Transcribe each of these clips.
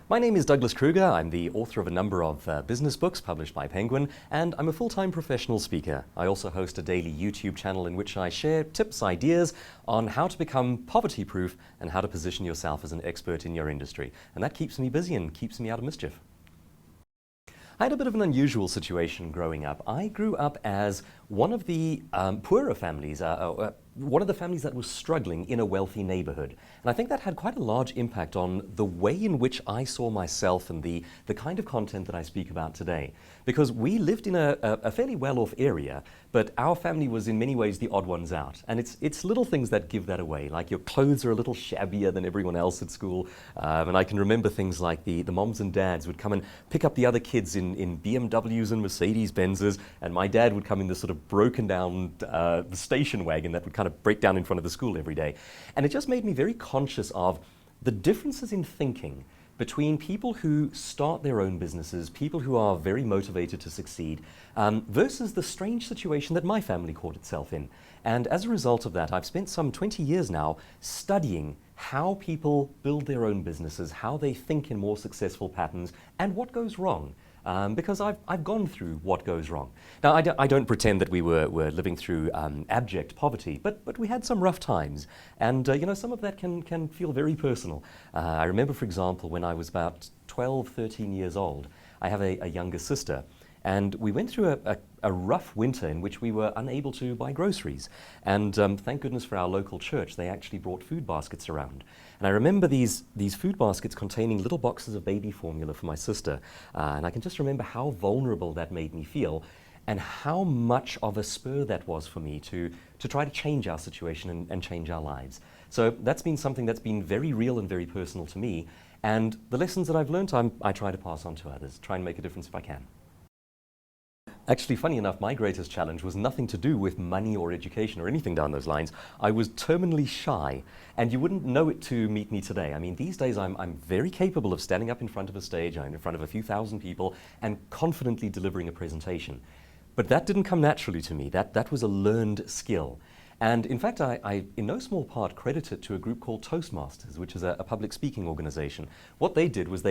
My name is Douglas Kruger. I'm the author of a number of business books published by Penguin, and I'm a full-time professional speaker. I also host a daily YouTube channel in which I share tips, ideas on how to become poverty-proof and how to position yourself as an expert in your industry. And that keeps me busy and keeps me out of mischief. I had a bit of an unusual situation growing up. I grew up as one of the poorer families, one of the families that was struggling in a wealthy neighborhood. And I think that had quite a large impact on the way in which I saw myself and the kind of content that I speak about today. Because we lived in a fairly well-off area, but our family was in many ways the odd ones out. And it's little things that give that away, like your clothes are a little shabbier than everyone else at school. And I can remember things like the moms and dads would come and pick up the other kids in BMWs and Mercedes-Benzes, and my dad would come in this sort of broken down station wagon that would kind of break down in front of the school every day. And it just made me very conscious of the differences in thinking between people who start their own businesses, people who are very motivated to succeed, versus the strange situation that my family caught itself in. And as a result of that, I've spent some 20 years now studying how people build their own businesses, how they think in more successful patterns, and what goes wrong. Because I've gone through what goes wrong. Now, I don't pretend that we were living through abject poverty, but we had some rough times. And some of that can feel very personal. I remember, for example, when I was about 12, 13 years old, I have a younger sister. And we went through a rough winter in which we were unable to buy groceries. And thank goodness for our local church, they actually brought food baskets around. And I remember these food baskets containing little boxes of baby formula for my sister. And I can just remember how vulnerable that made me feel and how much of a spur that was for me to try to change our situation and change our lives. So that's been something that's been very real and very personal to me. And the lessons that I've learned, I try to pass on to others, try and make a difference if I can. Actually, funny enough, my greatest challenge was nothing to do with money or education or anything down those lines. I was terminally shy, and you wouldn't know it to meet me today. I mean, these days I'm very capable of standing up in front of a stage, in front of a few thousand people, and confidently delivering a presentation. But that didn't come naturally to me. That was a learned skill. And in fact, I in no small part credit it to a group called Toastmasters, which is a public speaking organization. What they did was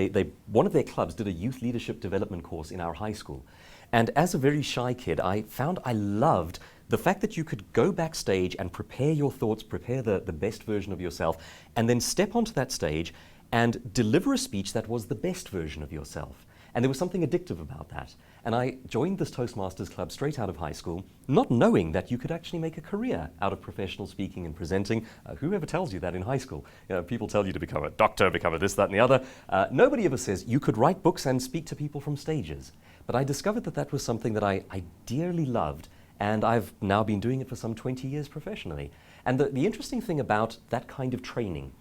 one of their clubs did a youth leadership development course in our high school. And as a very shy kid, I found I loved the fact that you could go backstage and prepare your thoughts, prepare the best version of yourself, and then step onto that stage and deliver a speech that was the best version of yourself. And there was something addictive about that. And I joined this Toastmasters club straight out of high school, not knowing that you could actually make a career out of professional speaking and presenting. Whoever tells you that in high school? People tell you to become a doctor, become a this, that, and the other. Nobody ever says you could write books and speak to people from stages. But I discovered that was something that I dearly loved, and I've now been doing it for some 20 years professionally. And the interesting thing about that kind of training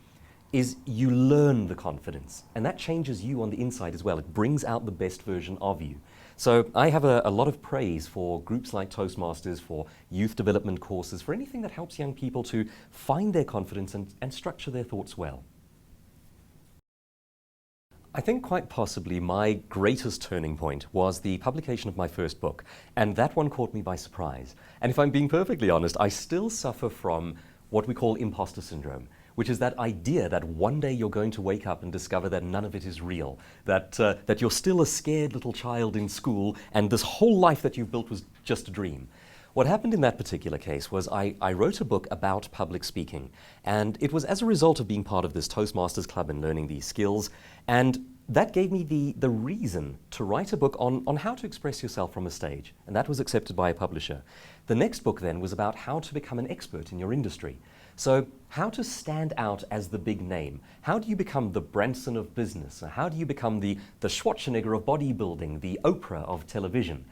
is you learn the confidence, and that changes you on the inside as well. It brings out the best version of you. So I have a lot of praise for groups like Toastmasters, for youth development courses, for anything that helps young people to find their confidence and structure their thoughts well. I think quite possibly my greatest turning point was the publication of my first book, and that one caught me by surprise. And if I'm being perfectly honest, I still suffer from what we call imposter syndrome, which is that idea that one day you're going to wake up and discover that none of it is real, that you're still a scared little child in school and this whole life that you've built was just a dream. What happened in that particular case was I wrote a book about public speaking, and it was as a result of being part of this Toastmasters club and learning these skills, and that gave me the reason to write a book on how to express yourself from a stage, and that was accepted by a publisher. The next book then was about how to become an expert in your industry. So how to stand out as the big name. How do you become the Branson of business? How do you become the Schwarzenegger of bodybuilding, the Oprah of television?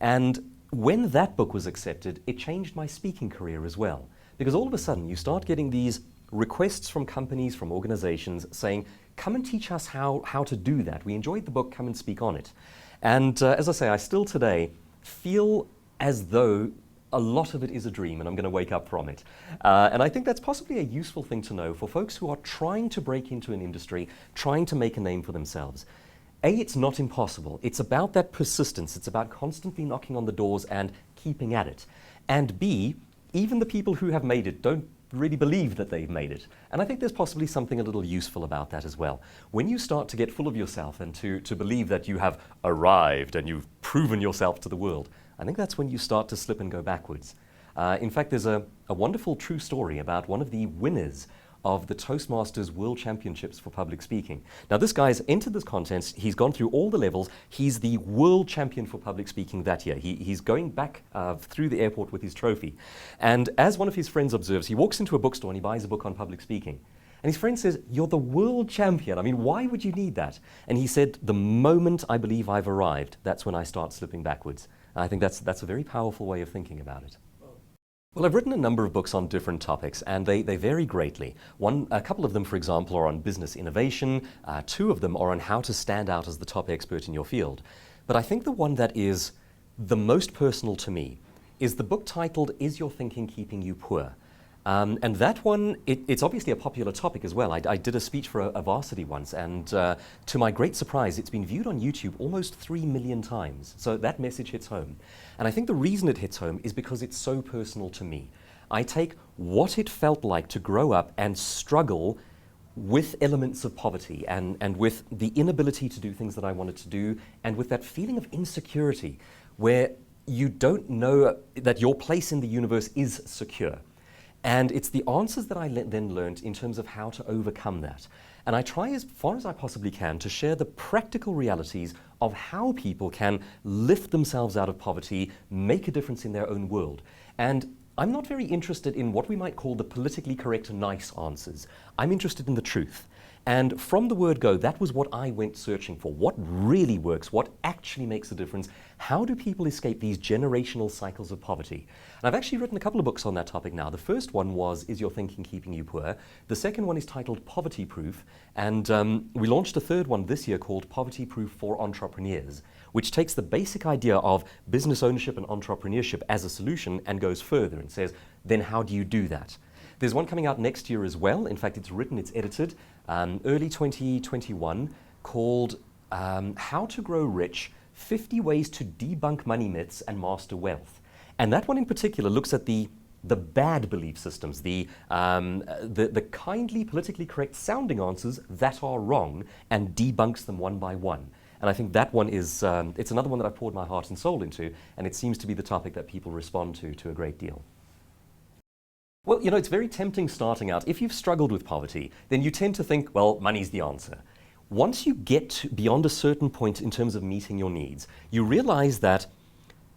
And when that book was accepted, it changed my speaking career as well. Because all of a sudden, you start getting these requests from companies, from organizations, saying, come and teach us how to do that. We enjoyed the book, come and speak on it. And as I say, I still today feel as though a lot of it is a dream and I'm going to wake up from it. And I think that's possibly a useful thing to know for folks who are trying to break into an industry, trying to make a name for themselves. A, it's not impossible. It's about that persistence. It's about constantly knocking on the doors and keeping at it. And B, even the people who have made it don't really believe that they've made it. And I think there's possibly something a little useful about that as well. When you start to get full of yourself and to believe that you have arrived and you've proven yourself to the world, I think that's when you start to slip and go backwards. In fact, there's a wonderful true story about one of the winners of the Toastmasters World Championships for public speaking. Now, this guy's entered this contest. He's gone through all the levels. He's the world champion for public speaking that year. He's going back through the airport with his trophy. And as one of his friends observes, he walks into a bookstore and he buys a book on public speaking. And his friend says, "You're the world champion. I mean, why would you need that?" And he said, "The moment I believe I've arrived, that's when I start slipping backwards." And I think that's a very powerful way of thinking about it. Well, I've written a number of books on different topics, and they vary greatly. A couple of them, for example, are on business innovation. 2 of them are on how to stand out as the top expert in your field. But I think the one that is the most personal to me is the book titled, "Is Your Thinking Keeping You Poor?" And that one, it's obviously a popular topic as well. I did a speech for a varsity once, and to my great surprise, it's been viewed on YouTube almost 3 million times. So that message hits home. And I think the reason it hits home is because it's so personal to me. I take what it felt like to grow up and struggle with elements of poverty and with the inability to do things that I wanted to do, and with that feeling of insecurity where you don't know that your place in the universe is secure. And it's the answers that I then learned in terms of how to overcome that. And I try as far as I possibly can to share the practical realities of how people can lift themselves out of poverty, make a difference in their own world. And I'm not very interested in what we might call the politically correct nice answers. I'm interested in the truth. And from the word go, that was what I went searching for. What really works? What actually makes a difference? How do people escape these generational cycles of poverty? And I've actually written a couple of books on that topic now. The first one was, "Is Your Thinking Keeping You Poor?" The second one is titled Poverty Proof. And we launched a third one this year called Poverty Proof for Entrepreneurs, which takes the basic idea of business ownership and entrepreneurship as a solution and goes further and says, then how do you do that? There's one coming out next year as well. In fact, it's written, it's edited, early 2021, called How to Grow Rich, 50 Ways to Debunk Money Myths and Master Wealth. And that one in particular looks at the bad belief systems, the kindly, politically correct sounding answers that are wrong, and debunks them one by one. And I think that one is, it's another one that I've poured my heart and soul into, and it seems to be the topic that people respond to a great deal. Well, you know, it's very tempting starting out. If you've struggled with poverty, then you tend to think, well, money's the answer. Once you get beyond a certain point in terms of meeting your needs, you realize that,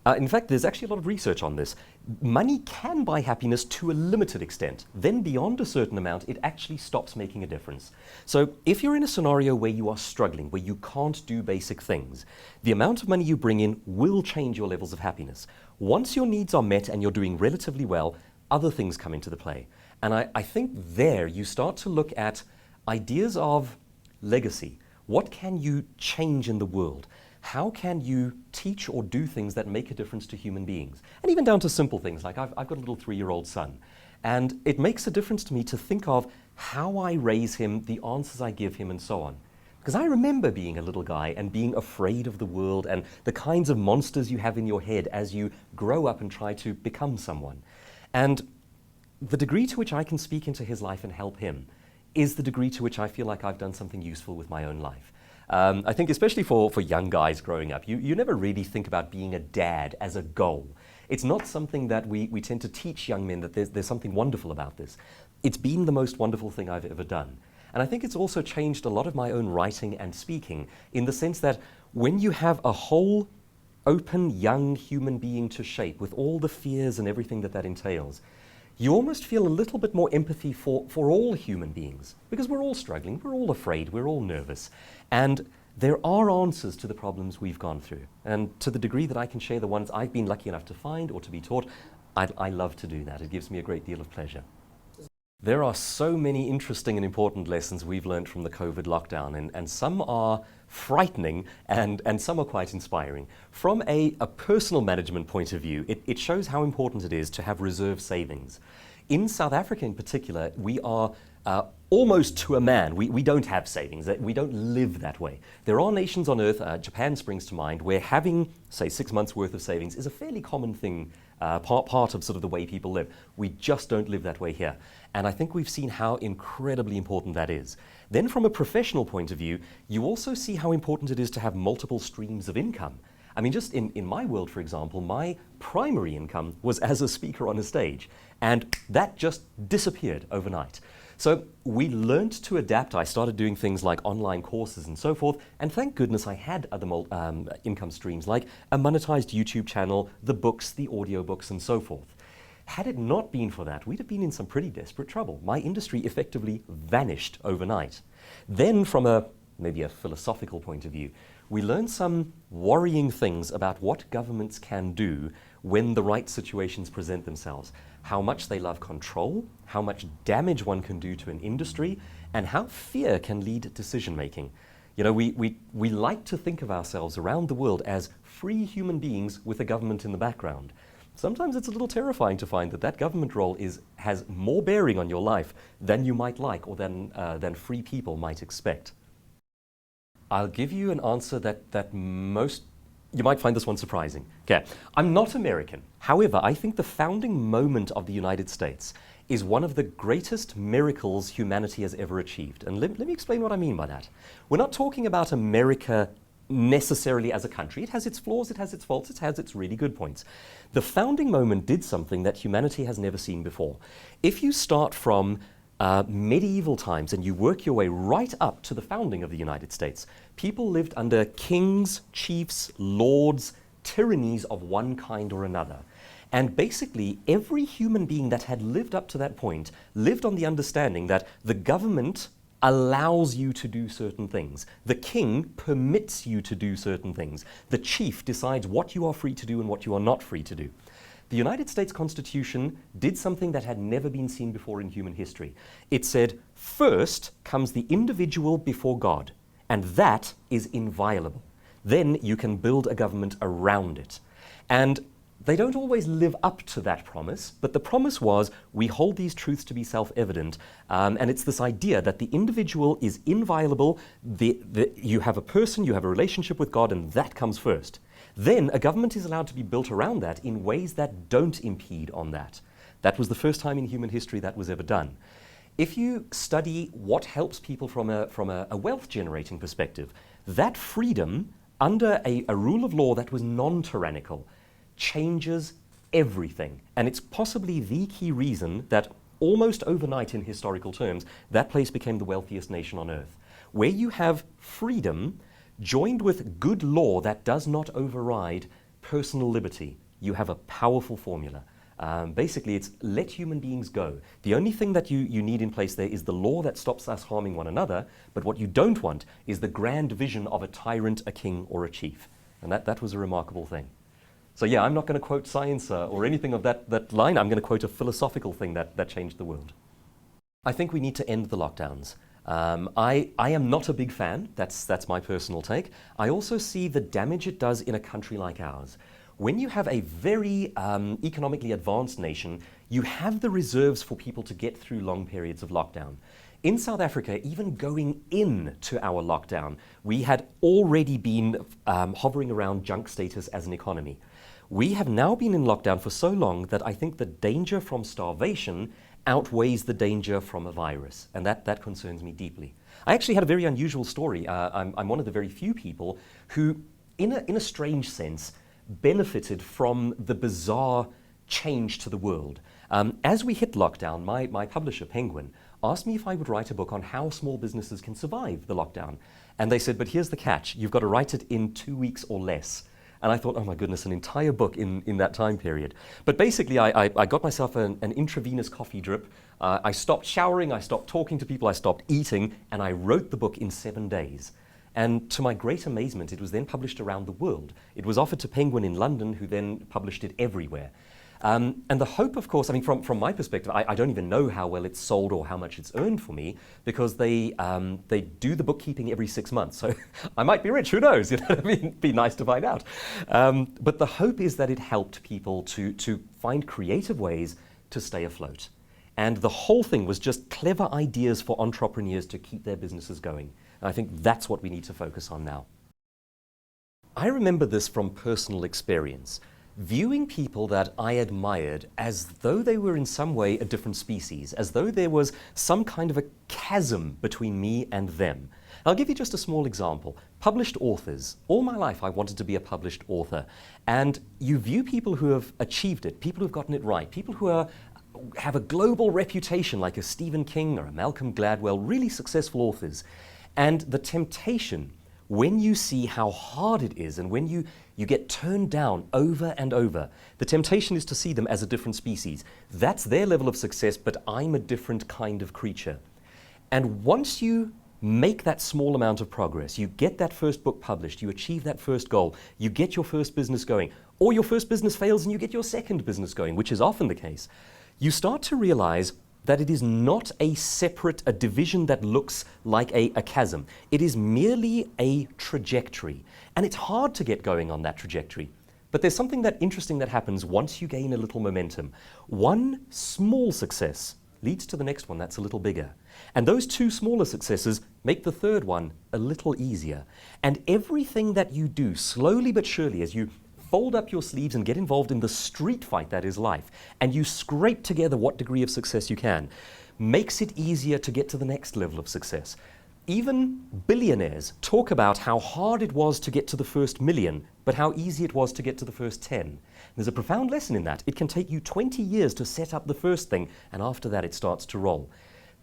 in fact, there's actually a lot of research on this. Money can buy happiness to a limited extent. Then beyond a certain amount, it actually stops making a difference. So if you're in a scenario where you are struggling, where you can't do basic things, the amount of money you bring in will change your levels of happiness. Once your needs are met and you're doing relatively well, other things come into the play. And I think there you start to look at ideas of legacy. What can you change in the world? How can you teach or do things that make a difference to human beings? And even down to simple things, like I've got a little 3-year-old son. And it makes a difference to me to think of how I raise him, the answers I give him, and so on. Because I remember being a little guy and being afraid of the world and the kinds of monsters you have in your head as you grow up and try to become someone. And the degree to which I can speak into his life and help him is the degree to which I feel like I've done something useful with my own life. I think especially for young guys growing up, you never really think about being a dad as a goal. It's not something that we tend to teach young men that there's something wonderful about this. It's been the most wonderful thing I've ever done. And I think it's also changed a lot of my own writing and speaking in the sense that when you have a whole open young human being to shape with all the fears and everything that entails, you almost feel a little bit more empathy for all human beings, because we're all struggling, we're all afraid, we're all nervous. And there are answers to the problems we've gone through. And to the degree that I can share the ones I've been lucky enough to find or to be taught, I love to do that. It gives me a great deal of pleasure. There are so many interesting and important lessons we've learned from the COVID lockdown, and some are frightening and some are quite inspiring. From a personal management point of view, it shows how important it is to have reserve savings. In South Africa in particular, we are almost to a man. We don't have savings. We don't live that way. There are nations on earth, Japan springs to mind, where having, say, 6 months worth of savings is a fairly common thing part of sort of the way people live. We just don't live that way here. And I think we've seen how incredibly important that is. Then from a professional point of view, you also see how important it is to have multiple streams of income. I mean, just in my world, for example, my primary income was as a speaker on a stage, and that just disappeared overnight. So we learned to adapt. I started doing things like online courses and so forth, and thank goodness I had other income streams like a monetized YouTube channel, the books, the audiobooks, and so forth. Had it not been for that, we'd have been in some pretty desperate trouble. My industry effectively vanished overnight. Then from maybe a philosophical point of view, we learned some worrying things about what governments can do when the right situations present themselves. How much they love control, how much damage one can do to an industry, and how fear can lead decision making. You know, we like to think of ourselves around the world as free human beings with a government in the background. Sometimes it's a little terrifying to find that that government role has more bearing on your life than you might like or than free people might expect. I'll give you an answer that you might find this one surprising. Okay, I'm not American. However, I think the founding moment of the United States is one of the greatest miracles humanity has ever achieved. And let me explain what I mean by that. We're not talking about America necessarily as a country. It has its flaws, it has its faults, it has its really good points. The founding moment did something that humanity has never seen before. If you start from medieval times and you work your way right up to the founding of the United States, people lived under kings, chiefs, lords, tyrannies of one kind or another. And basically, every human being that had lived up to that point lived on the understanding that the government allows you to do certain things. The king permits you to do certain things. The chief decides what you are free to do and what you are not free to do. The United States Constitution did something that had never been seen before in human history. It said, first comes the individual before God, and that is inviolable. Then you can build a government around it. And they don't always live up to that promise, but the promise was, we hold these truths to be self-evident, and it's this idea that the individual is inviolable, you have a person, you have a relationship with God, and that comes first. Then a government is allowed to be built around that in ways that don't impede on that. That was the first time in human history that was ever done. If you study what helps people from a wealth-generating perspective, that freedom under a rule of law that was non-tyrannical changes everything. And it's possibly the key reason that almost overnight in historical terms, that place became the wealthiest nation on earth. Where you have freedom joined with good law that does not override personal liberty, you have a powerful formula. Basically, it's let human beings go. The only thing that you need in place there is the law that stops us harming one another, but what you don't want is the grand vision of a tyrant, a king, or a chief. And that was a remarkable thing. So yeah, I'm not going to quote science or anything of that line. I'm going to quote a philosophical thing that changed the world. I think we need to end the lockdowns. I am not a big fan, that's my personal take. I also see the damage it does in a country like ours. When you have a very economically advanced nation, you have the reserves for people to get through long periods of lockdown. In South Africa, even going into our lockdown, we had already been hovering around junk status as an economy. We have now been in lockdown for so long that I think the danger from starvation outweighs the danger from a virus, and that concerns me deeply. I actually had a very unusual story. I'm one of the very few people who, in a strange sense, benefited from the bizarre change to the world. As we hit lockdown, my publisher, Penguin, asked me if I would write a book on how small businesses can survive the lockdown. And they said, but here's the catch, you've got to write it in 2 weeks or less. And I thought, oh my goodness, an entire book in that time period. But basically, I got myself an intravenous coffee drip. I stopped showering, I stopped talking to people, I stopped eating, and I wrote the book in 7 days. And to my great amazement, it was then published around the world. It was offered to Penguin in London, who then published it everywhere. And the hope, of course, I mean, from my perspective, I don't even know how well it's sold or how much it's earned for me, because they do the bookkeeping every 6 months. So I might be rich, who knows? You know what I mean? It'd be nice to find out. But the hope is that it helped people to find creative ways to stay afloat. And the whole thing was just clever ideas for entrepreneurs to keep their businesses going. And I think that's what we need to focus on now. I remember this from personal experience. viewing people that I admired as though they were in some way a different species, as though there was some kind of a chasm between me and them. I'll give you just a small example. Published authors. All my life I wanted to be a published author. And you view people who have achieved it, people who've gotten it right, people who have a global reputation like a Stephen King or a Malcolm Gladwell, really successful authors. And the temptation, when you see how hard it is and when you get turned down over and over, the temptation is to see them as a different species. That's their level of success, but I'm a different kind of creature. And once you make that small amount of progress, you get that first book published, you achieve that first goal, you get your first business going, or your first business fails and you get your second business going, which is often the case, you start to realize that it is not a division that looks like a chasm. It is merely a trajectory. And it's hard to get going on that trajectory. But there's something interesting that happens once you gain a little momentum. One small success leads to the next one that's a little bigger. And those two smaller successes make the third one a little easier. And everything that you do, slowly but surely, as you fold up your sleeves and get involved in the street fight that is life, and you scrape together what degree of success you can, makes it easier to get to the next level of success. Even billionaires talk about how hard it was to get to the first million, but how easy it was to get to the first 10. There's a profound lesson in that. It can take you 20 years to set up the first thing, and after that it starts to roll.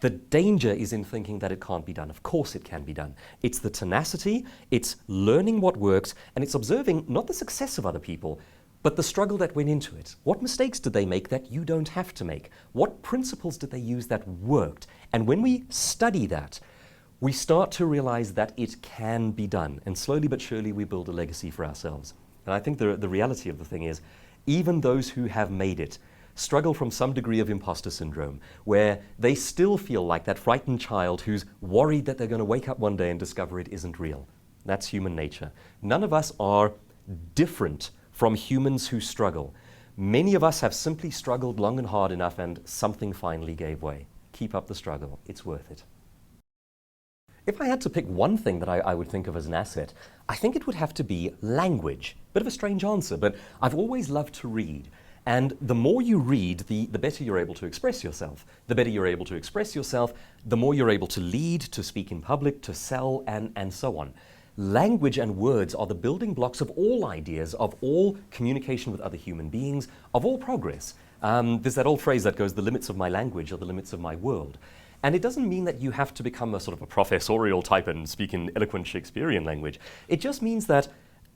The danger is in thinking that it can't be done. Of course it can be done. It's the tenacity, it's learning what works, and it's observing not the success of other people, but the struggle that went into it. What mistakes did they make that you don't have to make? What principles did they use that worked? And when we study that, we start to realize that it can be done. And slowly but surely we build a legacy for ourselves. And I think the reality of the thing is, even those who have made it struggle from some degree of imposter syndrome, where they still feel like that frightened child who's worried that they're going to wake up one day and discover it isn't real. That's human nature. None of us are different from humans who struggle. Many of us have simply struggled long and hard enough and something finally gave way. Keep up the struggle. It's worth it. If I had to pick one thing that I would think of as an asset, I think it would have to be language. Bit of a strange answer, but I've always loved to read. And the more you read, the better you're able to express yourself. The better you're able to express yourself, the more you're able to lead, to speak in public, to sell, and so on. Language and words are the building blocks of all ideas, of all communication with other human beings, of all progress. There's that old phrase that goes, the limits of my language are the limits of my world. And it doesn't mean that you have to become a sort of a professorial type and speak in eloquent Shakespearean language. It just means that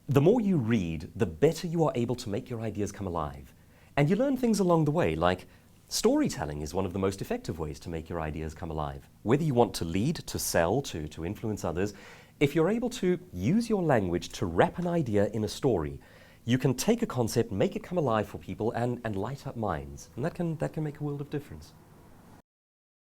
the more you read, the better you are able to make your ideas come alive. And you learn things along the way, like storytelling is one of the most effective ways to make your ideas come alive. Whether you want to lead, to sell, to influence others, if you're able to use your language to wrap an idea in a story, you can take a concept, make it come alive for people, and light up minds. And that can make a world of difference.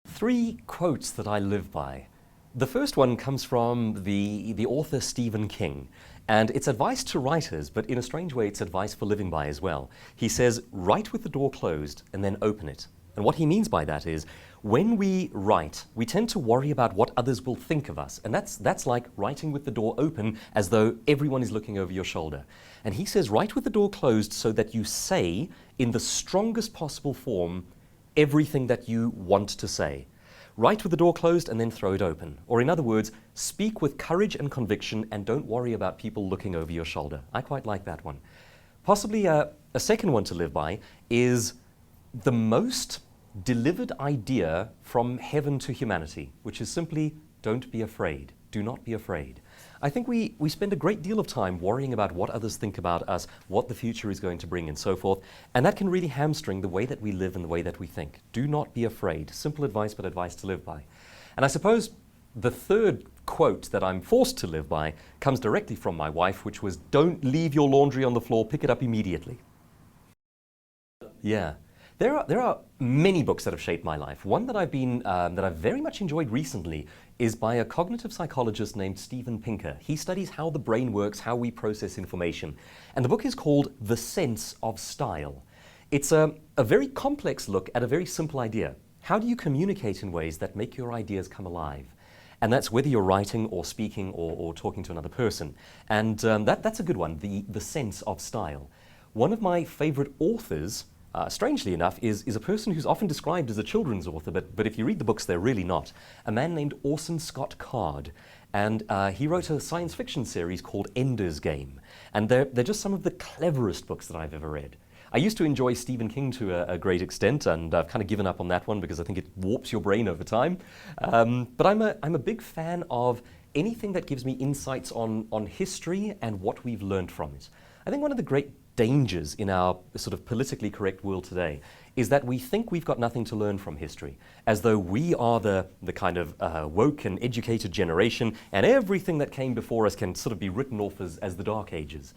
3 quotes that I live by. The first one comes from the author Stephen King. And it's advice to writers, but in a strange way, it's advice for living by as well. He says, write with the door closed and then open it. And what he means by that is, when we write, we tend to worry about what others will think of us. And that's like writing with the door open as though everyone is looking over your shoulder. And he says, write with the door closed so that you say, in the strongest possible form, everything that you want to say. Write with the door closed and then throw it open. Or in other words, speak with courage and conviction and don't worry about people looking over your shoulder. I quite like that one. Possibly a second one to live by is the most delivered idea from heaven to humanity, which is simply, don't be afraid. Do not be afraid. I think we spend a great deal of time worrying about what others think about us, what the future is going to bring, and so forth, and that can really hamstring the way that we live and the way that we think. Do not be afraid. Simple advice, but advice to live by. And I suppose the third quote that I'm forced to live by comes directly from my wife, which was, don't leave your laundry on the floor, pick it up immediately. Yeah. There are many books that have shaped my life. One that I've very much enjoyed recently is by a cognitive psychologist named Steven Pinker. He studies how the brain works, how we process information. And the book is called The Sense of Style. It's a very complex look at a very simple idea. How do you communicate in ways that make your ideas come alive? And that's whether you're writing or speaking or talking to another person. And that's a good one, the sense of style. one of my favorite authors, strangely enough, is a person who's often described as a children's author, but if you read the books, they're really not. A man named Orson Scott Card. And he wrote a science fiction series called Ender's Game. And they're just some of the cleverest books that I've ever read. I used to enjoy Stephen King to a great extent, and I've kind of given up on that one because I think it warps your brain over time. But I'm a big fan of anything that gives me insights on history and what we've learned from it. I think one of the great dangers in our sort of politically correct world today is that we think we've got nothing to learn from history, as though we are the kind of woke and educated generation, and everything that came before us can sort of be written off as the Dark Ages.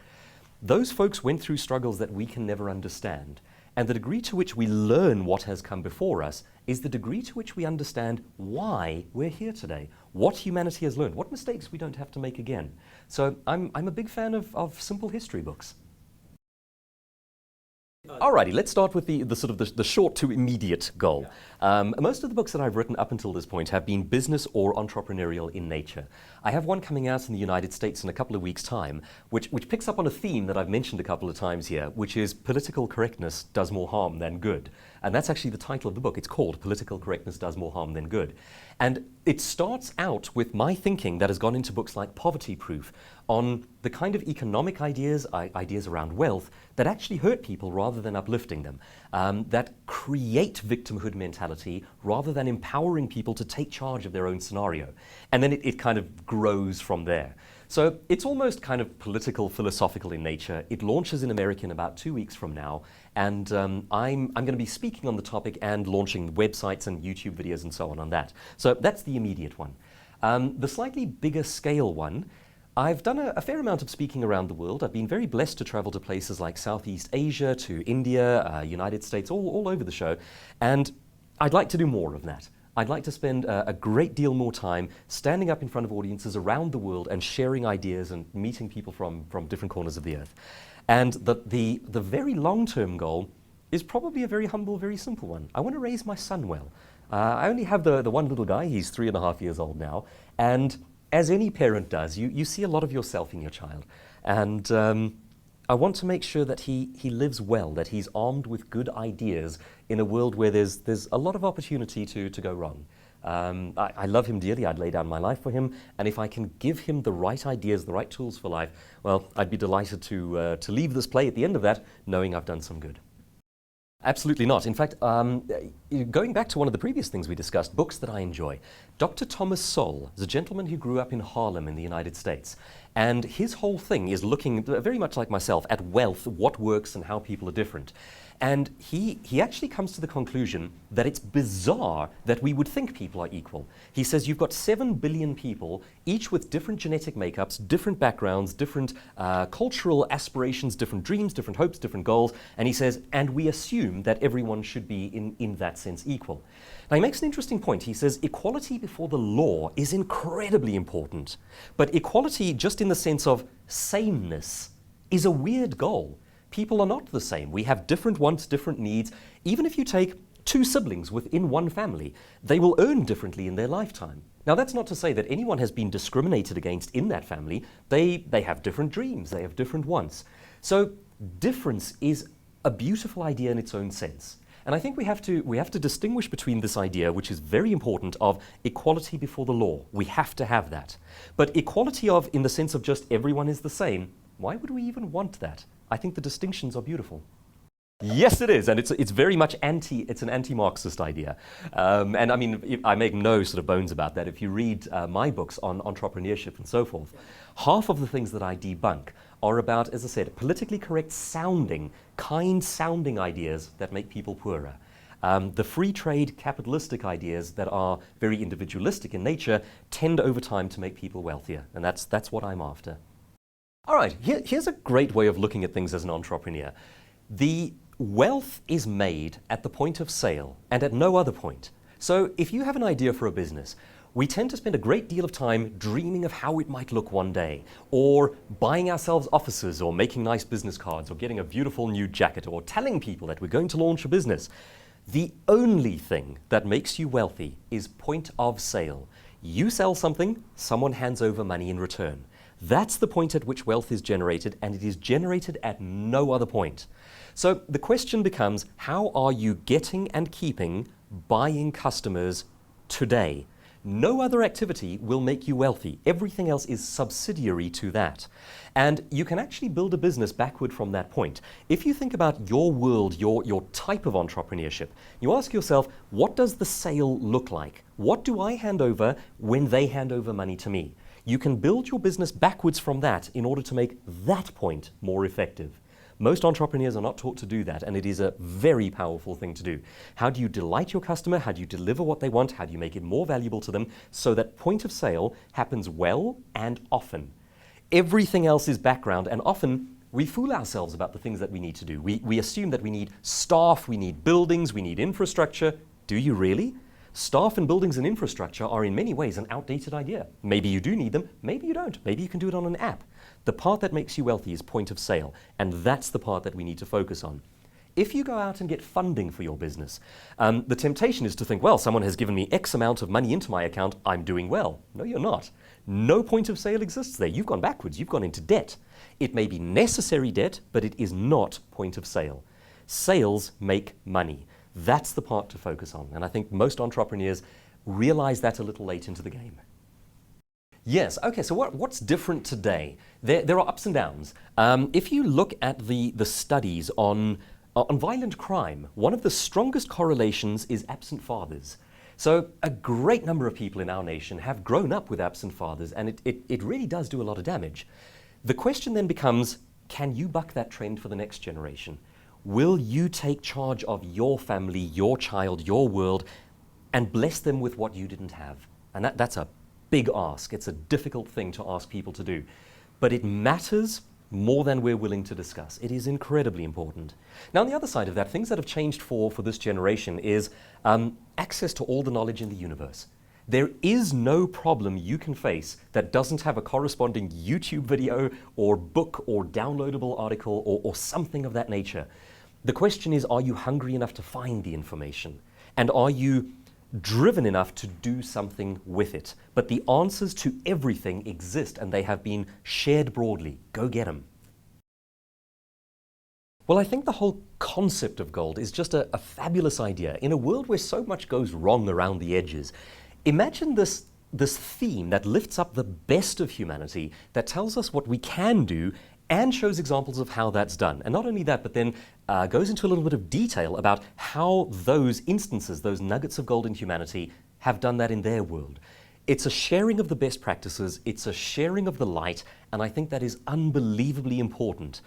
Those folks went through struggles that we can never understand, and the degree to which we learn what has come before us is the degree to which we understand why we're here today, what humanity has learned, what mistakes we don't have to make again. So I'm a big fan of simple history books. Alrighty, let's start with the sort of the short to immediate goal. Most of the books that I've written up until this point have been business or entrepreneurial in nature. I have one coming out in the United States in a couple of weeks' time, which picks up on a theme that I've mentioned a couple of times here, which is political correctness does more harm than good. And that's actually the title of the book. It's called Political Correctness Does More Harm Than Good. And it starts out with my thinking that has gone into books like Poverty Proof on the kind of economic ideas around wealth that actually hurt people rather than uplifting them, that create victimhood mentality rather than empowering people to take charge of their own scenario. And then it kind of grows from there. So it's almost kind of political, philosophical in nature. It launches in America in about 2 weeks from now, and I'm going to be speaking on the topic and launching websites and YouTube videos and so on that. So that's the immediate one. The slightly bigger scale one, I've done a fair amount of speaking around the world. I've been very blessed to travel to places like Southeast Asia, to India, United States, all over the show, and I'd like to do more of that. I'd like to spend a great deal more time standing up in front of audiences around the world and sharing ideas and meeting people from different corners of the earth. And the very long-term goal is probably a very humble, very simple one. I want to raise my son well. I only have the one little guy. He's 3.5 years old now. And as any parent does, you see a lot of yourself in your child. And I want to make sure that he lives well, that he's armed with good ideas in a world where there's a lot of opportunity to go wrong. I love him dearly. I'd lay down my life for him. And if I can give him the right ideas, the right tools for life, well, I'd be delighted to leave this play at the end of that knowing I've done some good. Absolutely not. In fact, going back to one of the previous things we discussed, books that I enjoy. Dr. Thomas Sowell is a gentleman who grew up in Harlem in the United States. And his whole thing is looking, very much like myself, at wealth, what works and how people are different. And he actually comes to the conclusion that it's bizarre that we would think people are equal. He says you've got 7 billion people, each with different genetic makeups, different backgrounds, different cultural aspirations, different dreams, different hopes, different goals. And he says, and we assume that everyone should be in that sense equal. Now he makes an interesting point. He says equality before the law is incredibly important. But equality just in the sense of sameness is a weird goal. People are not the same. We have different wants, different needs. Even if you take 2 siblings within one family, they will earn differently in their lifetime. Now that's not to say that anyone has been discriminated against in that family. They have different dreams, they have different wants. So difference is a beautiful idea in its own sense. And I think we have to distinguish between this idea, which is very important, of equality before the law. We have to have that. But equality in the sense of just everyone is the same, why would we even want that? I think the distinctions are beautiful. Yes, it is, and it's very much it's an anti-Marxist idea. And I mean, I make no sort of bones about that. If you read my books on entrepreneurship and so forth, half of the things that I debunk are about, as I said, politically correct sounding, kind sounding ideas that make people poorer. The free trade capitalistic ideas that are very individualistic in nature tend over time to make people wealthier, and that's what I'm after. All right, here's a great way of looking at things as an entrepreneur. The wealth is made at the point of sale and at no other point. So if you have an idea for a business, we tend to spend a great deal of time dreaming of how it might look one day, or buying ourselves offices, or making nice business cards, or getting a beautiful new jacket, or telling people that we're going to launch a business. The only thing that makes you wealthy is point of sale. You sell something, someone hands over money in return. That's the point at which wealth is generated, and it is generated at no other point. So the question becomes, how are you getting and keeping buying customers today? No other activity will make you wealthy. Everything else is subsidiary to that. And you can actually build a business backward from that point. If you think about your world, your type of entrepreneurship, you ask yourself, what does the sale look like? What do I hand over when they hand over money to me? You can build your business backwards from that in order to make that point more effective. Most entrepreneurs are not taught to do that, and it is a very powerful thing to do. How do you delight your customer? How do you deliver what they want? How do you make it more valuable to them so that point of sale happens well and often? Everything else is background, and often we fool ourselves about the things that we need to do. We assume that we need staff, we need buildings, we need infrastructure. Do you really? Staff and buildings and infrastructure are in many ways an outdated idea. Maybe you do need them, maybe you don't. Maybe you can do it on an app. The part that makes you wealthy is point of sale, and that's the part that we need to focus on. If you go out and get funding for your business, the temptation is to think, well, someone has given me X amount of money into my account, I'm doing well. No, you're not. No point of sale exists there. You've gone backwards. You've gone into debt. It may be necessary debt, but it is not point of sale. Sales make money. That's the part to focus on, and I think most entrepreneurs realize that a little late into the game. Yes, okay, so what's different today? There are ups and downs. If you look at the studies on violent crime, one of the strongest correlations is absent fathers. So a great number of people in our nation have grown up with absent fathers, and it really does do a lot of damage. The question then becomes, can you buck that trend for the next generation? Will you take charge of your family, your child, your world, and bless them with what you didn't have? And that's a big ask. It's a difficult thing to ask people to do. But it matters more than we're willing to discuss. It is incredibly important. Now, on the other side of that, things that have changed for this generation is access to all the knowledge in the universe. There is no problem you can face that doesn't have a corresponding YouTube video or book or downloadable article or something of that nature. The question is, are you hungry enough to find the information? And are you driven enough to do something with it? But the answers to everything exist, and they have been shared broadly. Go get them. Well, I think the whole concept of gold is just a fabulous idea. In a world where so much goes wrong around the edges, imagine this theme that lifts up the best of humanity, that tells us what we can do and shows examples of how that's done. And not only that, but then goes into a little bit of detail about how those instances, those nuggets of gold in humanity, have done that in their world. It's a sharing of the best practices, it's a sharing of the light, and I think that is unbelievably important.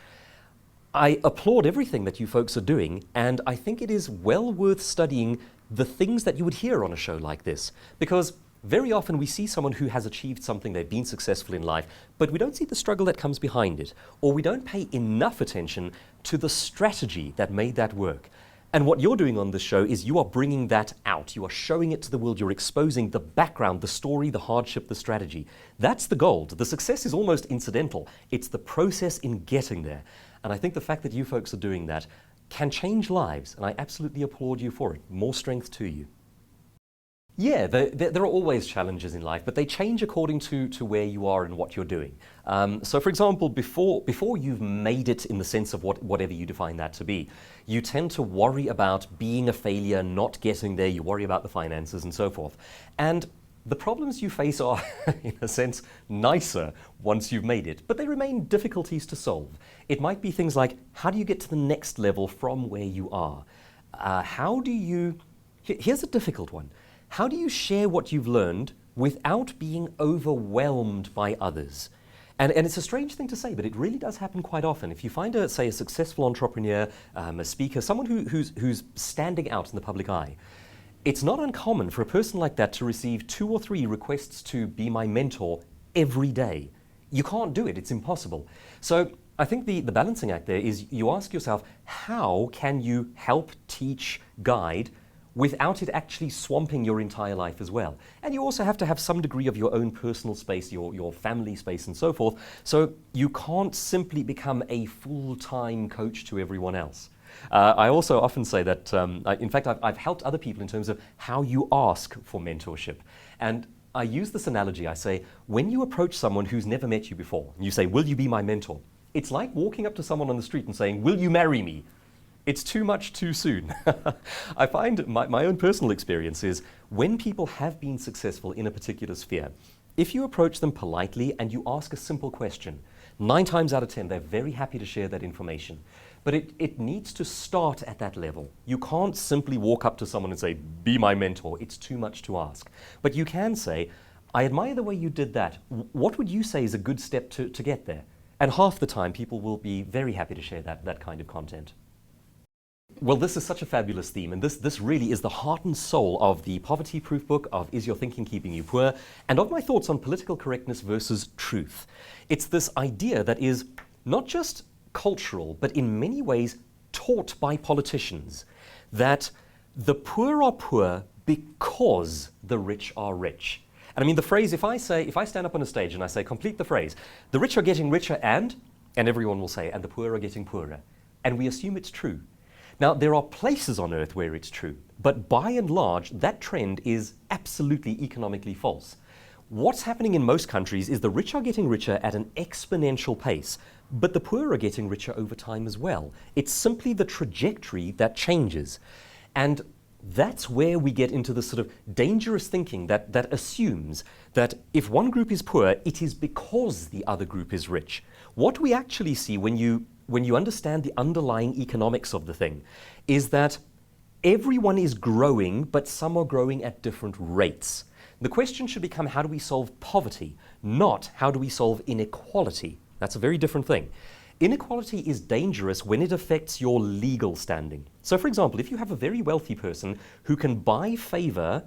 I applaud everything that you folks are doing, and I think it is well worth studying the things that you would hear on a show like this, because very often we see someone who has achieved something, they've been successful in life, but we don't see the struggle that comes behind it, or we don't pay enough attention to the strategy that made that work. And what you're doing on this show is you are bringing that out. You are showing it to the world. You're exposing the background, the story, the hardship, the strategy. That's the gold. The success is almost incidental. It's the process in getting there. And I think the fact that you folks are doing that can change lives, and I absolutely applaud you for it. More strength to you. Yeah, there are always challenges in life, but they change according to where you are and what you're doing. So for example, before you've made it in the sense of whatever you define that to be, you tend to worry about being a failure, not getting there, you worry about the finances and so forth. And the problems you face are, in a sense, nicer once you've made it, but they remain difficulties to solve. It might be things like, how do you get to the next level from where you are? Here's a difficult one. How do you share what you've learned without being overwhelmed by others? And it's a strange thing to say, but it really does happen quite often. If you find, say, a successful entrepreneur, a speaker, someone who's standing out in the public eye, it's not uncommon for a person like that to receive 2 or 3 requests to be my mentor every day. You can't do it. It's impossible. So I think the balancing act there is you ask yourself, how can you help, teach, guide without it actually swamping your entire life as well? And you also have to have some degree of your own personal space, your family space and so forth. So you can't simply become a full-time coach to everyone else. I also often say that, in fact, I've helped other people in terms of how you ask for mentorship. And I use this analogy. I say, when you approach someone who's never met you before, and you say, will you be my mentor? It's like walking up to someone on the street and saying, will you marry me? It's too much too soon. I find my own personal experience is when people have been successful in a particular sphere, if you approach them politely and you ask a simple question, 9 times out of 10, they're very happy to share that information. But it needs to start at that level. You can't simply walk up to someone and say, be my mentor. It's too much to ask. But you can say, I admire the way you did that. What would you say is a good step to get there? And half the time, people will be very happy to share that kind of content. Well, this is such a fabulous theme, and this really is the heart and soul of the Poverty Proof book, of Is Your Thinking Keeping You Poor, and of my thoughts on political correctness versus truth. It's this idea that is not just cultural, but in many ways taught by politicians, that the poor are poor because the rich are rich. And I mean the phrase, if I stand up on a stage and I say, complete the phrase, the rich are getting richer and everyone will say, and the poor are getting poorer. And we assume it's true. Now, there are places on earth where it's true, but by and large, that trend is absolutely economically false. What's happening in most countries is the rich are getting richer at an exponential pace, but the poor are getting richer over time as well. It's simply the trajectory that changes. And that's where we get into the sort of dangerous thinking that assumes that if one group is poor, it is because the other group is rich. What we actually see when you understand the underlying economics of the thing is that everyone is growing, but some are growing at different rates. The question should become, how do we solve poverty, not how do we solve inequality? That's a very different thing. Inequality is dangerous when it affects your legal standing. So, for example, if you have a very wealthy person who can buy favor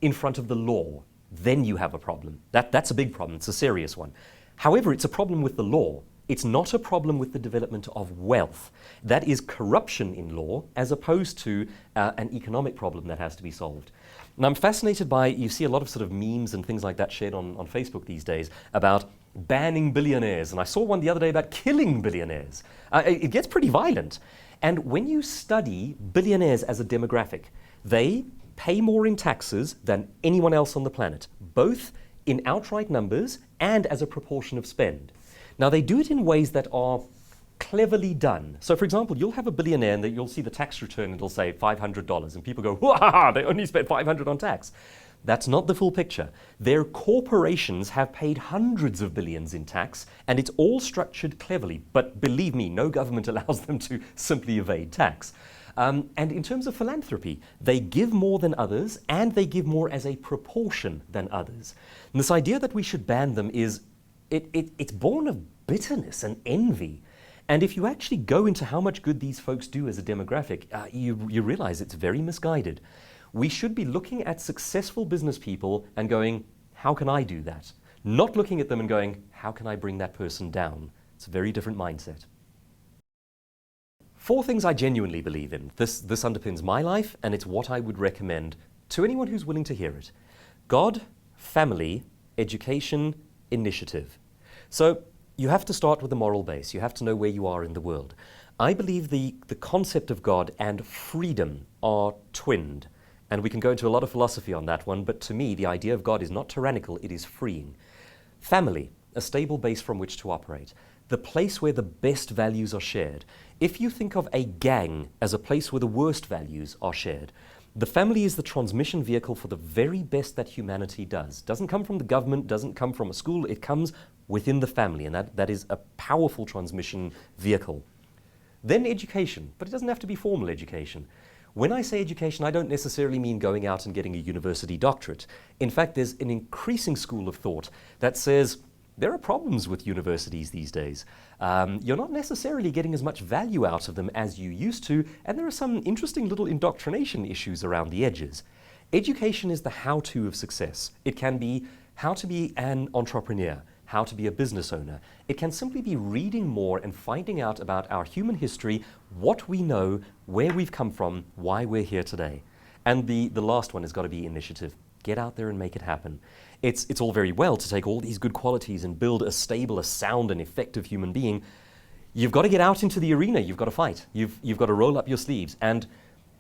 in front of the law, then you have a problem. That's a big problem. It's a serious one. However, it's a problem with the law. It's not a problem with the development of wealth. That is corruption in law as opposed to an economic problem that has to be solved. And I'm fascinated by, you see a lot of sort of memes and things like that shared on Facebook these days about banning billionaires. And I saw one the other day about killing billionaires. It gets pretty violent. And when you study billionaires as a demographic, they pay more in taxes than anyone else on the planet, both in outright numbers and as a proportion of spend. Now, they do it in ways that are cleverly done. So, for example, you'll have a billionaire and you'll see the tax return and it'll say $500. And people go, wow, they only spent $500 on tax. That's not the full picture. Their corporations have paid hundreds of billions in tax, and it's all structured cleverly. But believe me, no government allows them to simply evade tax. And in terms of philanthropy, they give more than others, and they give more as a proportion than others. And this idea that we should ban them is it's born of bitterness and envy. And if you actually go into how much good these folks do as a demographic, you realize it's very misguided. We should be looking at successful business people and going, how can I do that? Not looking at them and going, how can I bring that person down? It's a very different mindset. 4 things I genuinely believe in. This underpins my life, and it's what I would recommend to anyone who's willing to hear it. God, family, education, initiative. So you have to start with a moral base. You have to know where you are in the world. I believe the concept of God and freedom are twinned. And we can go into a lot of philosophy on that one, but to me, the idea of God is not tyrannical, it is freeing. Family, a stable base from which to operate. The place where the best values are shared. If you think of a gang as a place where the worst values are shared, the family is the transmission vehicle for the very best that humanity does. Doesn't come from the government, doesn't come from a school, it comes within the family, and that is a powerful transmission vehicle. Then education, but it doesn't have to be formal education. When I say education, I don't necessarily mean going out and getting a university doctorate. In fact, there's an increasing school of thought that says there are problems with universities these days. You're not necessarily getting as much value out of them as you used to, and there are some interesting little indoctrination issues around the edges. Education is the how-to of success. It can be how to be an entrepreneur, how to be a business owner. It can simply be reading more and finding out about our human history, what we know, where we've come from, why we're here today. And the last one has got to be initiative. Get out there and make it happen. It's all very well to take all these good qualities and build a stable, a sound and effective human being. You've got to get out into the arena. You've got to fight. You've got to roll up your sleeves. And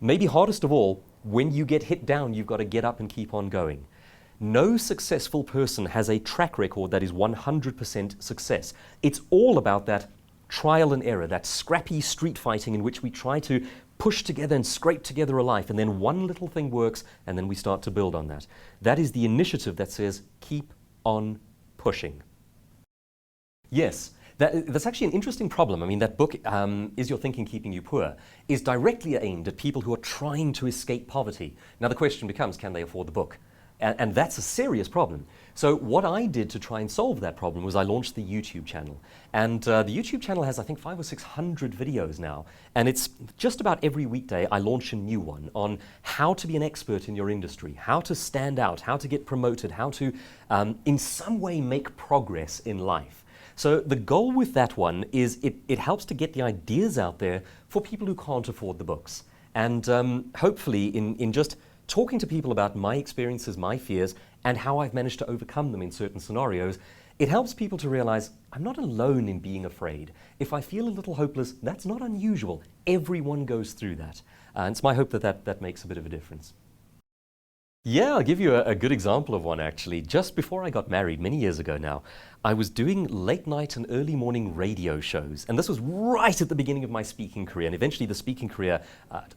maybe hardest of all, when you get hit down, you've got to get up and keep on going. No successful person has a track record that is 100% success. It's all about that trial and error, that scrappy street fighting in which we try to push together and scrape together a life, and then one little thing works, and then we start to build on that. That is the initiative that says, keep on pushing. Yes, that's actually an interesting problem. I mean, that book, Is Your Thinking Keeping You Poor, is directly aimed at people who are trying to escape poverty. Now the question becomes, can they afford the book? And that's a serious problem. So what I did to try and solve that problem was I launched the YouTube channel. And the YouTube channel has, I think, 500 or 600 videos now. And it's just about every weekday I launch a new one on how to be an expert in your industry, how to stand out, how to get promoted, how to, in some way, make progress in life. So the goal with that one is it helps to get the ideas out there for people who can't afford the books. And hopefully in just talking to people about my experiences, my fears, and how I've managed to overcome them in certain scenarios, it helps people to realize I'm not alone in being afraid. If I feel a little hopeless, that's not unusual. Everyone goes through that. And it's my hope that makes a bit of a difference. Yeah, I'll give you a good example of one actually. Just before I got married, many years ago now, I was doing late night and early morning radio shows. And this was right at the beginning of my speaking career. And eventually the speaking career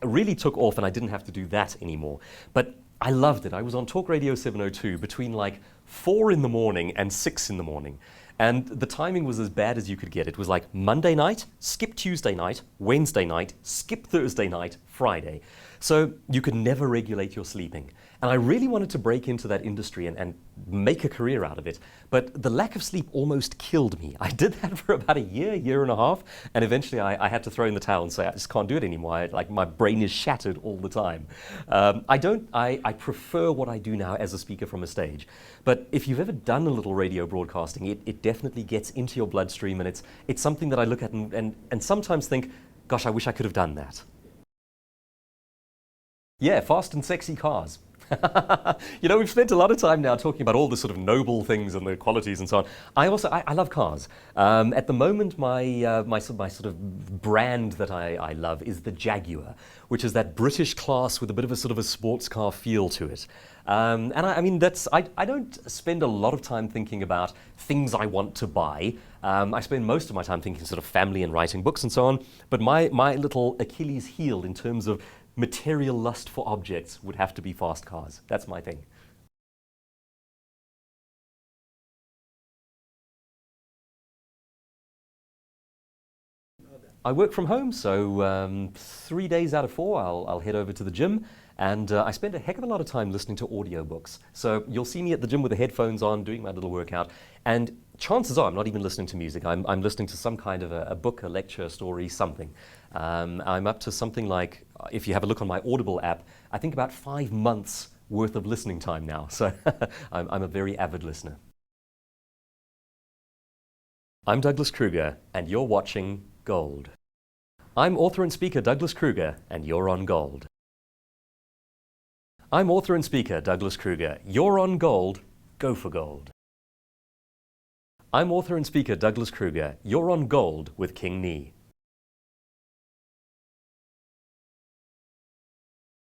really took off and I didn't have to do that anymore. But I loved it. I was on Talk Radio 702 between like 4 in the morning and 6 in the morning. And the timing was as bad as you could get. It was like Monday night, skip Tuesday night, Wednesday night, skip Thursday night, Friday. So you could never regulate your sleeping. And I really wanted to break into that industry and make a career out of it. But the lack of sleep almost killed me. I did that for about a year and a half, and eventually I had to throw in the towel and say, I just can't do it anymore. Like my brain is shattered all the time. I prefer what I do now as a speaker from a stage. But if you've ever done a little radio broadcasting, it definitely gets into your bloodstream, and it's something that I look at and sometimes think, gosh, I wish I could have done that. Yeah, fast and sexy cars. You know, we've spent a lot of time now talking about all the sort of noble things and the qualities and so on. I love cars. At the moment, my sort of brand that I love is the Jaguar, which is that British class with a bit of a sort of a sports car feel to it. And I mean, I don't spend a lot of time thinking about things I want to buy. I spend most of my time thinking sort of family and writing books and so on. But my little Achilles heel in terms of material lust for objects would have to be fast cars. That's my thing. I work from home, so 3 days out of 4 I'll head over to the gym, and I spend a heck of a lot of time listening to audiobooks. So you'll see me at the gym with the headphones on, doing my little workout, and chances are I'm not even listening to music. I'm listening to some kind of a book, a lecture, a story, something. I'm up to something like, if you have a look on my Audible app, I think about 5 months worth of listening time now. So I'm a very avid listener. I'm Douglas Kruger, and you're watching Gold. I'm author and speaker Douglas Kruger, and you're on Gold. I'm author and speaker Douglas Kruger. You're on Gold. Go for gold. I'm author and speaker Douglas Kruger. You're on Gold with King Nee.